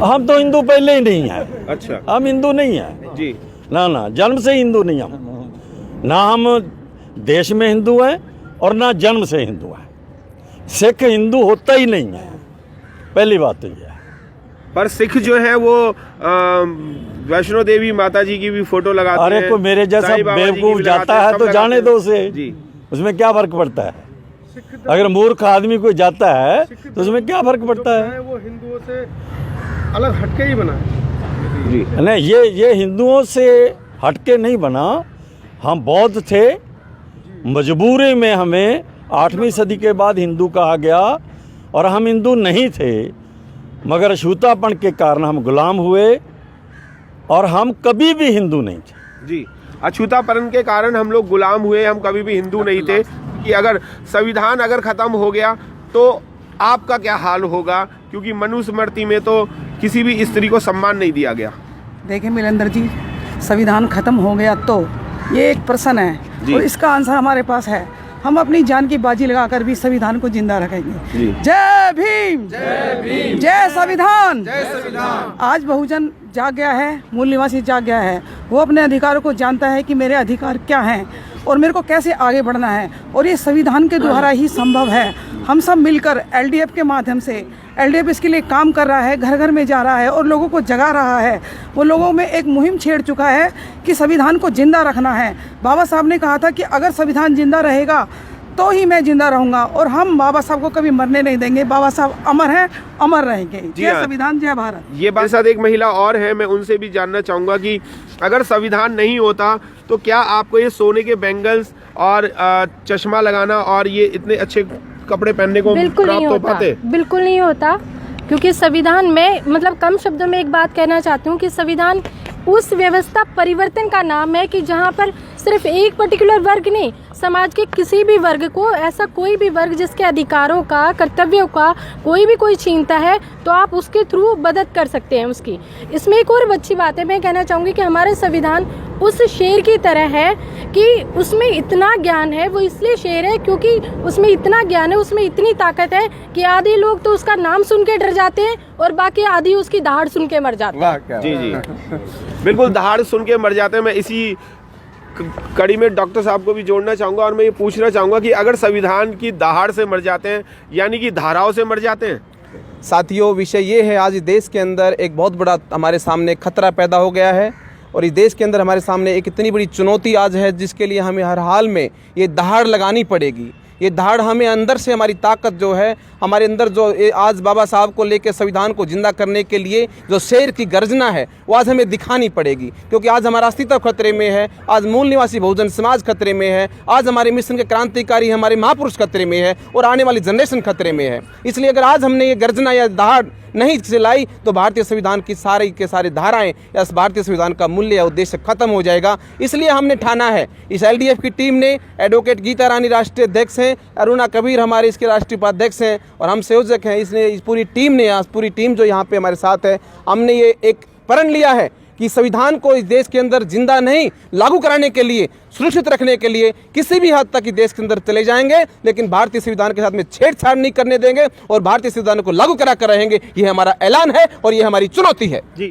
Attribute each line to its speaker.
Speaker 1: हम तो हिंदू पहले ही नहीं है।
Speaker 2: अच्छा,
Speaker 1: हम हिंदू नहीं है
Speaker 2: जी।
Speaker 1: ना, ना जन्म से हिंदू नहीं हम, ना हम देश में हिंदू हैं और ना जन्म से हिंदू हैं। सिख हिंदू होता ही नहीं है, पहली बात तो ये है।
Speaker 2: पर सिख जो है वो वैष्णो देवी माता जी की भी फोटो लगाते हैं।
Speaker 1: अरे कोई मेरे जैसा
Speaker 2: साईं बाबा जी की
Speaker 1: बेवकूफ
Speaker 2: भी
Speaker 1: जाता
Speaker 2: लगाते हैं,
Speaker 1: है
Speaker 2: सब
Speaker 1: तो
Speaker 2: लगाते
Speaker 1: जाने
Speaker 2: हैं।
Speaker 1: दो उसे,
Speaker 2: जी।
Speaker 1: उसमें क्या फर्क पड़ता है? अगर मूर्ख आदमी कोई जाता है तो उसमें क्या फर्क पड़ता है?
Speaker 3: वो हिंदुओं से अलग हटके ही बना है।
Speaker 2: जी।
Speaker 1: नहीं, ये हिंदुओं से हटके नहीं बना। हम बौद्ध थे, मजबूरी में हमें 8वीं सदी के बाद हिंदू कहा गया और हम हिंदू नहीं थे, मगर अछूतापन के कारण हम गुलाम हुए और हम कभी भी हिंदू नहीं थे।
Speaker 2: जी, अछूतापन के कारण हम लोग गुलाम हुए, हम कभी भी हिंदू नहीं थे। कि अगर संविधान अगर खत्म हो गया तो आपका क्या हाल होगा, क्योंकि मनुस्मृति में तो किसी भी स्त्री को सम्मान नहीं दिया गया।
Speaker 4: देखिए मिलेंद्र जी, संविधान खत्म हो गया तो ये एक प्रश्न है और इसका आंसर हमारे पास है। हम अपनी जान की बाजी लगाकर भी संविधान को जिंदा रखेंगे। जय भीम, जय भीम, जय संविधान, जय संविधान। आज बहुजन जाग गया है, मूल निवासी जाग गया है। वो अपने अधिकारों को जानता है कि मेरे अधिकार क्या हैं और मेरे को कैसे आगे बढ़ना है, और ये संविधान के द्वारा ही संभव है। हम सब मिलकर एलडीएफ के माध्यम से, एलडीएफ इसके लिए काम कर रहा है, घर घर में जा रहा है और लोगों को जगा रहा है। वो लोगों में एक मुहिम छेड़ चुका है कि संविधान को जिंदा रखना है। बाबा साहब ने कहा था कि अगर संविधान जिंदा रहेगा तो ही मैं जिंदा रहूंगा, और हम बाबा साहब को कभी मरने नहीं देंगे। बाबा साहब अमर हैं, अमर रहेंगे। जय संविधान, जय भारत।
Speaker 2: ये बात साथ एक महिला और है, मैं उनसे भी जानना चाहूंगा कि अगर संविधान नहीं होता तो क्या आपको ये सोने के बैंगल्स और चश्मा लगाना और ये इतने अच्छे कपड़े पहनने को प्राप्त हो पाते?
Speaker 5: बिल्कुल नहीं होता, क्योंकि संविधान में, मतलब कम शब्दों में एक बात कहना चाहती हूँ कि संविधान उस व्यवस्था परिवर्तन का नाम है कि जहाँ पर सिर्फ एक पर्टिकुलर वर्ग नहीं, समाज के किसी भी वर्ग को, ऐसा कोई भी वर्ग जिसके अधिकारों का, कर्तव्यों का कोई छीनता है तो आप उसके थ्रू मदद कर सकते हैं उसकी। इसमें एक और अच्छी बात है, मैं कहना चाहूँगी कि हमारा संविधान उस शेर की तरह है कि उसमें इतना ज्ञान है। वो इसलिए शेर है क्योंकि उसमें इतना ज्ञान है, उसमें इतनी ताकत है कि आधे लोग तो उसका नाम सुन के डर जाते हैं और बाकी आधी उसकी दहाड़ सुन के मर जाते हैं।
Speaker 2: जी जी, बिल्कुल, दहाड़ सुन के मर जाते हैं। मैं इसी कड़ी में डॉक्टर साहब को भी जोड़ना चाहूँगा और मैं ये पूछना चाहूँगा कि अगर संविधान की दहाड़ से मर जाते हैं, यानी कि धाराओं से मर जाते हैं?
Speaker 6: साथियों, विषय ये है, आज देश के अंदर एक बहुत बड़ा हमारे सामने खतरा पैदा हो गया है और इस देश के अंदर हमारे सामने एक इतनी बड़ी चुनौती आज है जिसके लिए हमें हर हाल में ये दहाड़ लगानी पड़ेगी। ये दहाड़ हमें अंदर से, हमारी ताकत जो है हमारे अंदर, जो आज बाबा साहब को लेकर संविधान को जिंदा करने के लिए जो शेर की गर्जना है वो आज हमें दिखानी पड़ेगी, क्योंकि आज हमारा अस्तित्व खतरे में है, आज मूल निवासी बहुजन समाज खतरे में है, आज हमारे मिशन के क्रांतिकारी हमारे महापुरुष खतरे में है और आने वाली जनरेशन खतरे में है। इसलिए अगर आज हमने ये गर्जना या दहाड़ नहीं चलाई तो भारतीय संविधान की सारी के सारी धाराएं या भारतीय संविधान का मूल्य या उद्देश्य खत्म हो जाएगा। इसलिए हमने ठाना है, इस एलडीएफ की टीम ने, एडवोकेट गीता रानी राष्ट्रीय अध्यक्ष हैं, अरुणा कबीर हमारे इसके राष्ट्रीय उपाध्यक्ष हैं और हम संयोजक हैं। इसने, इस पूरी टीम ने, पूरी टीम जो यहाँ पे हमारे साथ है, हमने ये एक प्रण लिया है कि संविधान को इस देश के अंदर जिंदा नहीं, लागू कराने के लिए, सुरक्षित रखने के लिए किसी भी हद तक इस देश के अंदर चले जाएंगे, लेकिन भारतीय संविधान के साथ में छेड़छाड़ नहीं करने देंगे और भारतीय संविधान को लागू करा कर रहेंगे। ये हमारा ऐलान है और ये हमारी चुनौती है।
Speaker 2: जी।